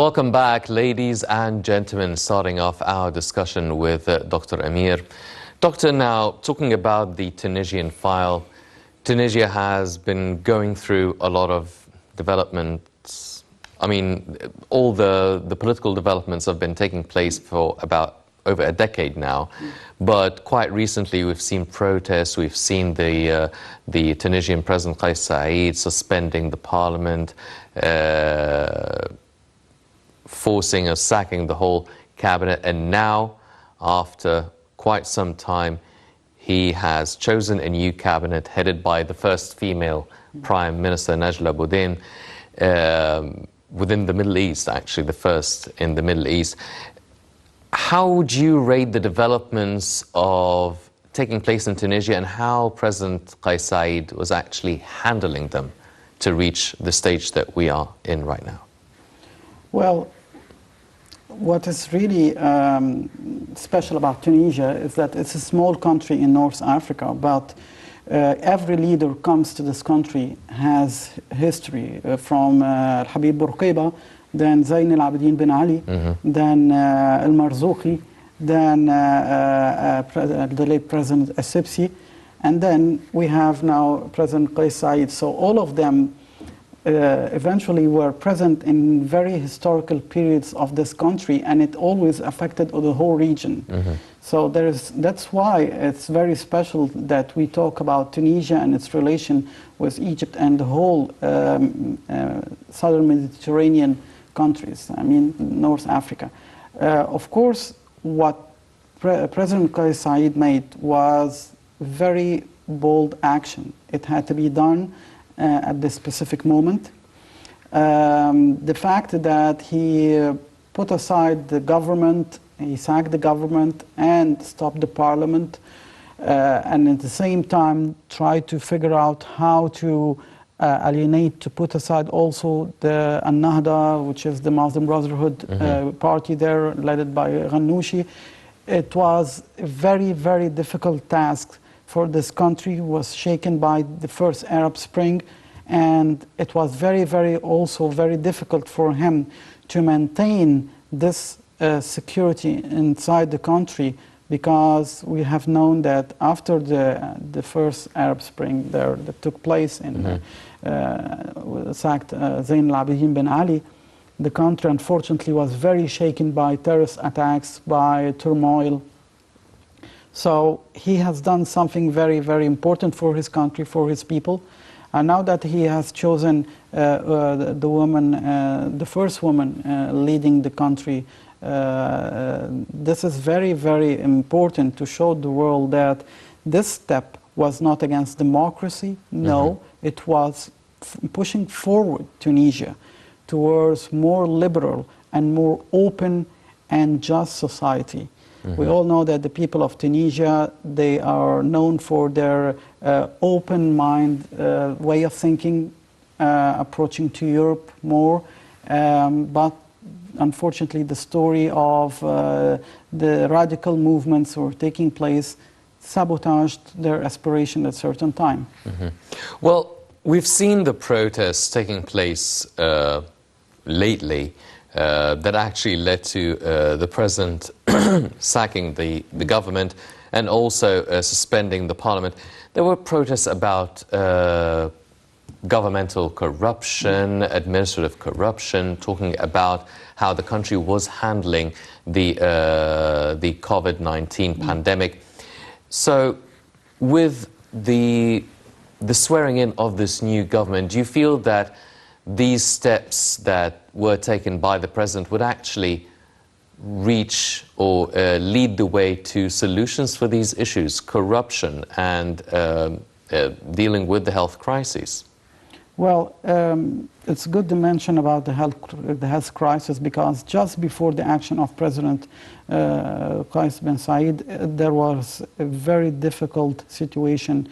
Welcome back, ladies and gentlemen. Starting off our discussion with Dr. Amir. Doctor, now talking about the Tunisian file, Tunisia has been going through a lot of developments. I mean, all the political developments have been taking place for about over a decade now. But quite recently, we've seen protests. We've seen the Tunisian President Kais Saied suspending the parliament, forcing or sacking the whole cabinet. And now, after quite some time, he has chosen a new cabinet headed by the first female Prime Minister, Najla Boudin, within the Middle East, actually, the first in the Middle East. How would you rate the developments of taking place in Tunisia and how President Kais Saied was actually handling them to reach the stage that we are in right now? Well, what is really special about Tunisia is that it's a small country in North Africa, but every leader comes to this country has history from Habib Bourguiba, then Zayn al-Abidine Ben Ali, then al-Marzouki, then the late President Essebsi, and then we have now President Kais Saied. So all of them eventually were present in very historical periods of this country, and it always affected the whole region. So that's why it's very special that we talk about Tunisia and its relation with Egypt and the whole southern Mediterranean countries, I mean North Africa. Of course, what President Kais Saied made was very bold action. It had to be done at this specific moment. The fact that he put aside the government, he sacked the government and stopped the parliament, and at the same time tried to figure out how to to put aside also the Al-Nahda, which is the Muslim Brotherhood party there, led by Ghannouchi. It was a very, very difficult task for this country. It was shaken by the first Arab Spring, and it was very, also very difficult for him to maintain this security inside the country, because we have known that after the first Arab Spring there that took place in sacked Zayn al-Abidine Ben Ali, the country unfortunately was very shaken by terrorist attacks, by turmoil. So he has done something very, very important for his country, for his people. And now that he has chosen the woman, the first woman leading the country, this is very, very important to show the world that this step was not against democracy. No, it was pushing forward Tunisia towards more liberal and more open and just society. We all know that the people of Tunisia, they are known for their open mind way of thinking, approaching to Europe more, but unfortunately the story of the radical movements who were taking place sabotaged their aspiration at a certain time. Well, we've seen the protests taking place lately that actually led to the president sacking the government and also suspending the parliament. There were protests about governmental corruption, administrative corruption, talking about how the country was handling the COVID-19 pandemic. So with the swearing in of this new government, do you feel that these steps that were taken by the president would actually reach or lead the way to solutions for these issues, corruption and dealing with the health crisis? Well, it's good to mention about the health crisis, because just before the action of President Kais Ben Saied, there was a very difficult situation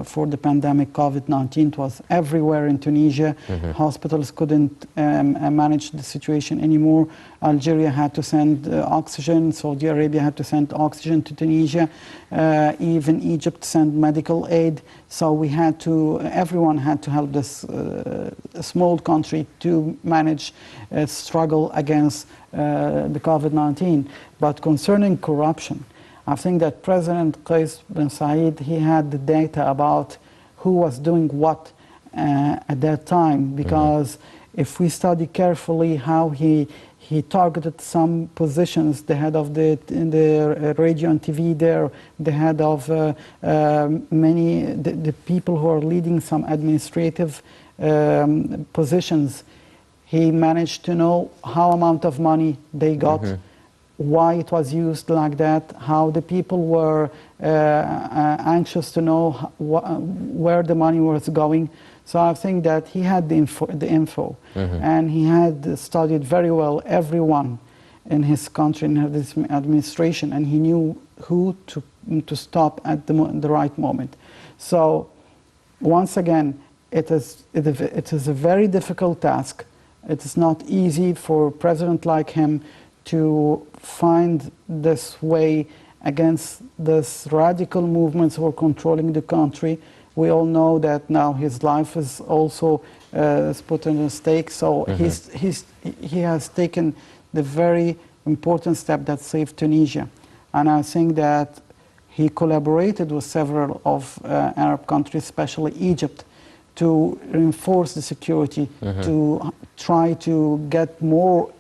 for the pandemic COVID-19. It was everywhere in Tunisia. Hospitals couldn't manage the situation anymore. Algeria had to send oxygen. Saudi Arabia had to send oxygen to Tunisia. Even Egypt sent medical aid. So we had to, everyone had to help this small country to manage its struggle against the COVID-19. But concerning corruption, I think that President Qais bin Said, he had the data about who was doing what at that time, because if we study carefully how he targeted some positions, the head of the radio and TV there, the head of the people who are leading some administrative positions, he managed to know how amount of money they got, why it was used like that, how the people were anxious to know where the money was going. So I think that he had the info, and he had studied very well everyone in his country, in his administration, and he knew who to stop at the right moment. So once again, it is a very difficult task. It is not easy for a president like him to find this way against this radical movements who are controlling the country. We all know that now his life is also is put in stake. So he has taken the very important step that saved Tunisia. And I think that he collaborated with several of Arab countries, especially Egypt, to reinforce the security, to try to get more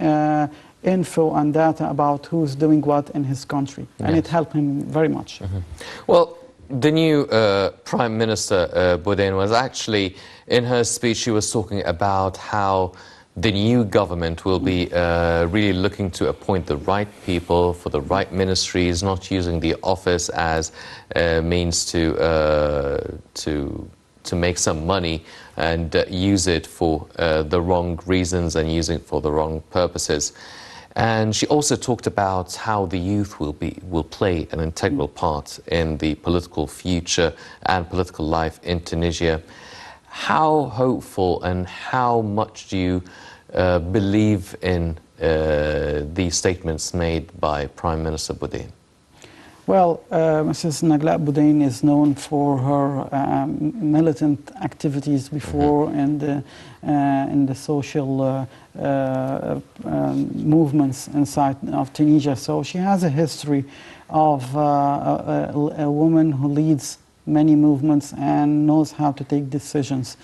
info and data about who's doing what in his country. And it helped him very much. Well, the new Prime Minister Boudin was actually, in her speech, she was talking about how the new government will be really looking to appoint the right people for the right ministries, not using the office as a means to make some money and use it for the wrong reasons and use it for the wrong purposes. And she also talked about how the youth will play an integral part in the political future and political life in Tunisia. How hopeful and how much do you believe in these statements made by Prime Minister Boudin? Well, Mrs. Nagla Boudin is known for her militant activities before in the social movements inside of Tunisia. So she has a history of a woman who leads many movements and knows how to take decisions.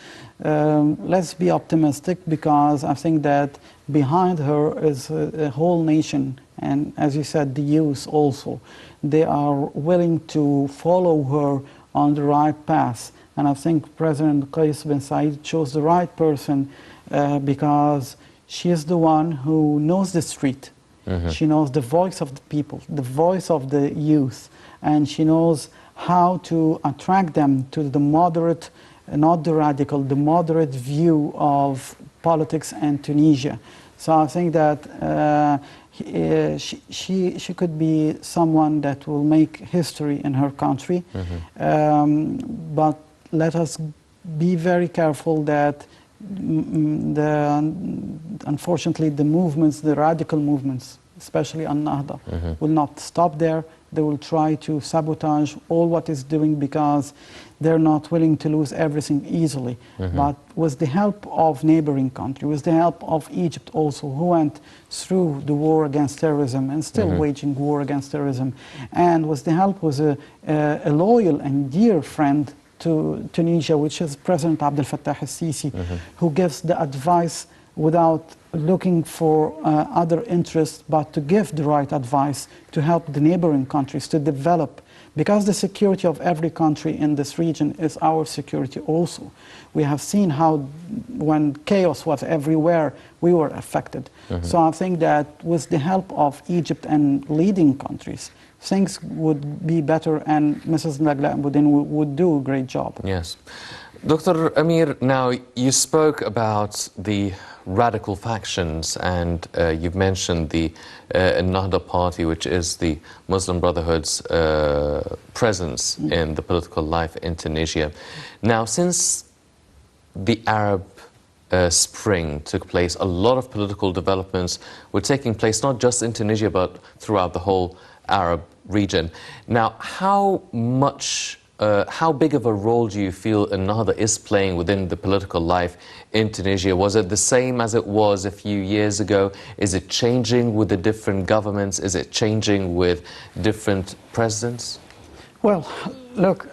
Let's be optimistic, because I think that behind her is a whole nation, and as you said, the youth also. They are willing to follow her on the right path. And I think President Qais bin Said chose the right person because she is the one who knows the street. She knows the voice of the people, the voice of the youth, and she knows how to attract them to the moderate, not the radical, the moderate view of politics and Tunisia. So I think that she could be someone that will make history in her country. But let us be very careful that unfortunately the movements, the radical movements, especially An-Nahda, will not stop there. They will try to sabotage all what is doing, because they're not willing to lose everything easily. But with the help of neighboring countries, with the help of Egypt also, who went through the war against terrorism and still waging war against terrorism, and with the help with a loyal and dear friend to Tunisia, which is President Abdel Fattah al-Sisi, who gives the advice without looking for other interests, but to give the right advice to help the neighboring countries to develop. Because the security of every country in this region is our security also. We have seen how when chaos was everywhere, we were affected. So I think that with the help of Egypt and leading countries, things would be better, and Mrs. Nagla Boudin would do a great job. Yes. Dr. Amir, now you spoke about the radical factions, and you've mentioned the Nahda party, which is the Muslim Brotherhood's presence in the political life in Tunisia. Now, since the Arab Spring took place, a lot of political developments were taking place, not just in Tunisia, but throughout the whole Arab region. Now, how big of a role do you feel Nahda is playing within the political life in Tunisia? Was it the same as it was a few years ago? Is it changing with the different governments? Is it changing with different presidents? Well, look,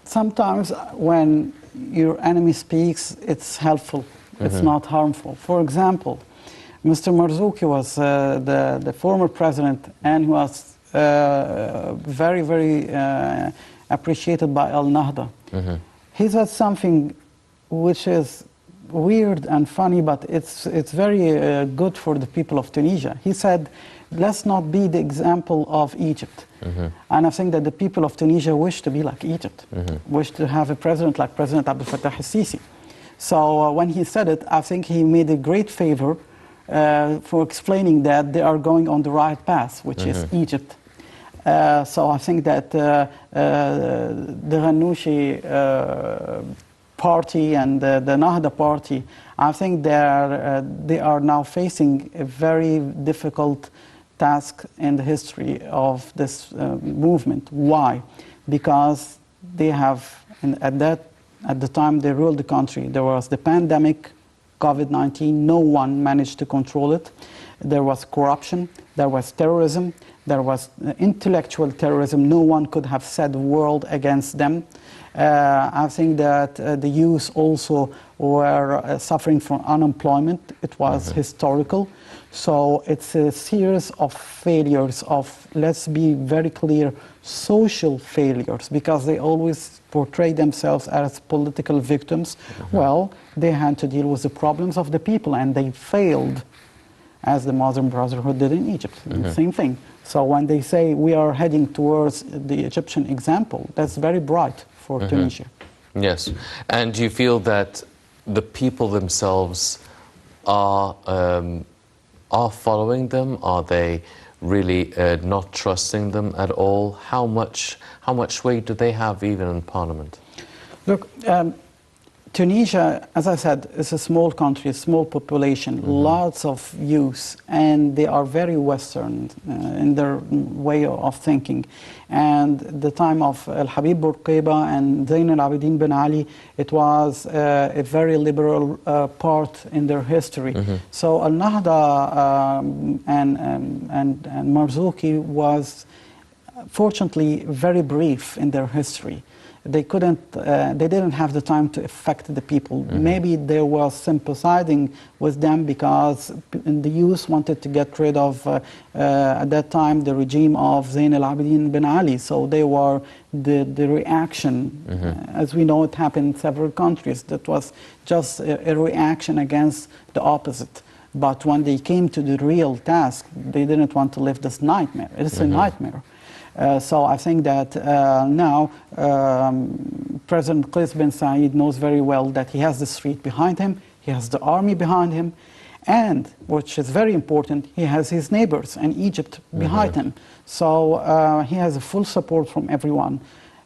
sometimes when your enemy speaks, it's helpful. It's not harmful. For example, Mr. Marzouki was the former president, and he was very, very appreciated by Al-Nahda. He said something which is weird and funny, but it's very good for the people of Tunisia. He said, let's not be the example of Egypt. And I think that the people of Tunisia wish to be like Egypt, wish to have a president like President Abdel Fattah al-Sisi. So when he said it, I think he made a great favor for explaining that they are going on the right path, which is Egypt. So I think that the Ghannouchi party and the Nahda party, I think they are now facing a very difficult task in the history of this movement. Why? Because they have, at the time they ruled the country, there was the pandemic, COVID-19, no one managed to control it. There was corruption, there was terrorism, there was intellectual terrorism. No one could have set the world against them. I think that the youth also were suffering from unemployment. It was historical. So it's a series of failures, of, let's be very clear, social failures, because they always portray themselves as political victims. Well, they had to deal with the problems of the people, and they failed, as the Muslim Brotherhood did in Egypt. Same thing. So when they say we are heading towards the Egyptian example, that's very bright for Tunisia. Yes. And do you feel that the people themselves are following them? Are they really not trusting them at all? How much weight do they have even in parliament? Look, Tunisia, as I said, is a small country, a small population, lots of youth, and they are very Western in their way of thinking. And the time of Al-Habib Bourguiba and Zayn al-Abidin Ben Ali, it was a very liberal part in their history. So Al-Nahda and Marzouki was, fortunately, very brief in their history. They didn't have the time to affect the people. Maybe they were sympathizing with them because the youth wanted to get rid of, at that time, the regime of Zayn al-Abidin Ben Ali. So they were the reaction. As we know, it happened in several countries. That was just a reaction against the opposite. But when they came to the real task, they didn't want to live this nightmare. It's a nightmare. So I think that now President Qais bin Said knows very well that he has the street behind him, he has the army behind him, and, which is very important, he has his neighbors and Egypt behind him. So he has a full support from everyone.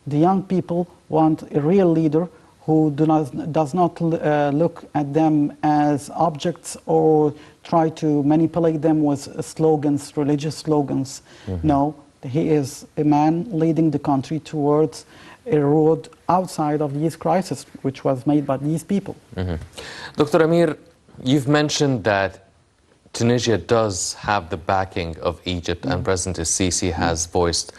The young people want a real leader who does not look at them as objects or try to manipulate them with slogans, religious slogans. No. He is a man leading the country towards a road outside of these crises, which was made by these people. Dr. Amir, you've mentioned that Tunisia does have the backing of Egypt, and President al-Sisi has voiced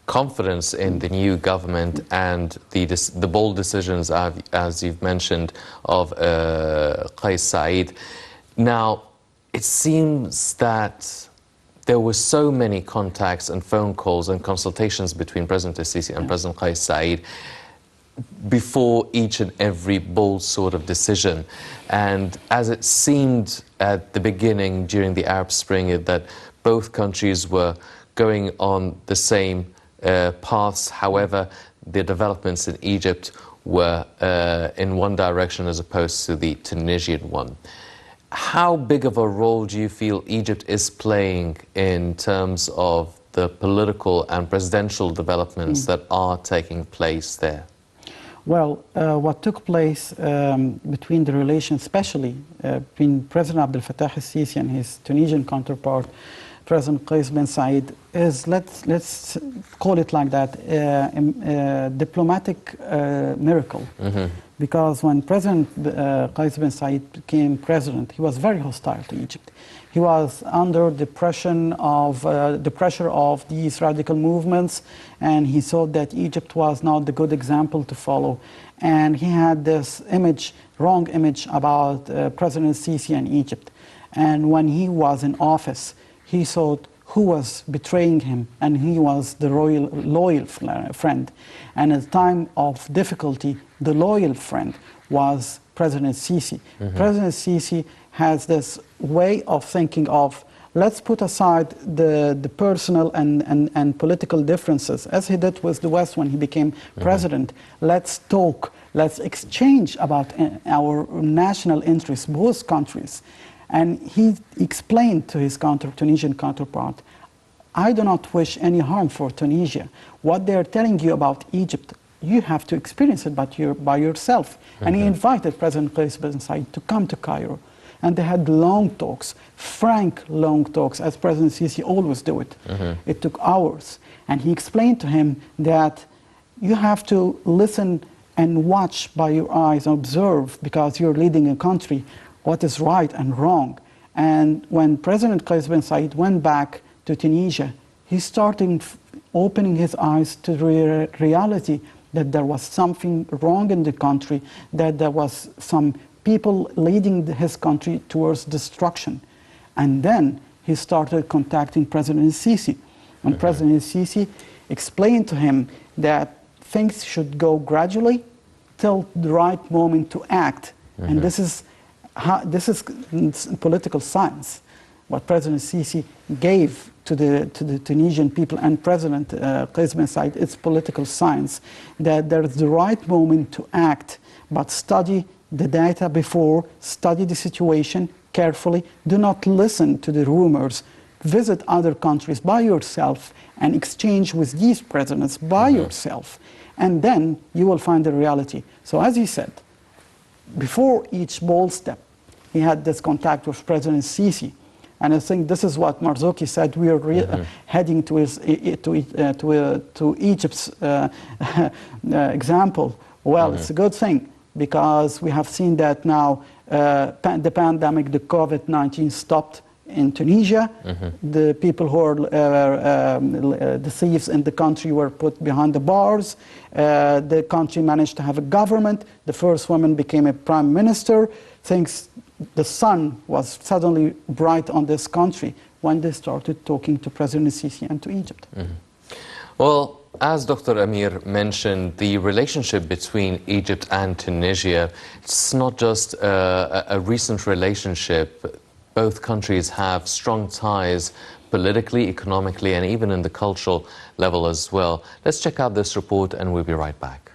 confidence in the new government and the bold decisions, as you've mentioned, of Qais Said. Now, it seems that there were so many contacts and phone calls and consultations between President al-Sisi and President Qais Said before each and every bold sort of decision. And as it seemed at the beginning during the Arab Spring that both countries were going on the same paths, however, the developments in Egypt were in one direction as opposed to the Tunisian one. How big of a role do you feel Egypt is playing in terms of the political and presidential developments that are taking place there? Well, what took place between the relations, especially between President Abdel Fattah al-Sisi and his Tunisian counterpart, President Qais bin Said, is, let's call it like that, a diplomatic miracle. Because when President Qais bin Said became president, he was very hostile to Egypt. He was under the pressure of these radical movements, and he thought that Egypt was not the good example to follow. And he had this image, wrong image about President Sisi and Egypt. And when he was in office, he thought who was betraying him, and he was the loyal friend. And at the time of difficulty, the loyal friend was President Sisi. President Sisi has this way of thinking of, let's put aside the personal and political differences, as he did with the West when he became president. Let's talk, let's exchange about our national interests, both countries. And he explained to his Tunisian counterpart, I do not wish any harm for Tunisia. What they're telling you about Egypt, you have to experience it by yourself. And he invited President Qais bin Said to come to Cairo. And they had long talks, frank long talks, as President Sisi always do it. It took hours. And he explained to him that you have to listen and watch by your eyes, observe, because you're leading a country, what is right and wrong. And when President Qais bin Said went back to Tunisia, he started opening his eyes to the reality that there was something wrong in the country, that there was some people leading his country towards destruction. And then he started contacting President Sisi. And President Sisi explained to him that things should go gradually till the right moment to act. And this is political science. What President Sisi gave to the Tunisian people and President Qais bin Said, it's political science, that there's the right moment to act, but study the data before, study the situation carefully, do not listen to the rumors, visit other countries by yourself and exchange with these presidents by yourself, and then you will find the reality. So as he said, before each bold step, he had this contact with President Sisi. And I think this is what Marzouki said, we are heading to Egypt's example. Well, it's a good thing, because we have seen that now the pandemic, the COVID-19 stopped in Tunisia. The people who are the thieves in the country were put behind the bars. The country managed to have a government. The first woman became a prime minister. The sun was suddenly bright on this country when they started talking to President Sisi and to Egypt. Well, as Dr. Amir mentioned, the relationship between Egypt and Tunisia, it's not just a recent relationship. Both countries have strong ties politically, economically, and even in the cultural level as well. Let's check out this report and we'll be right back.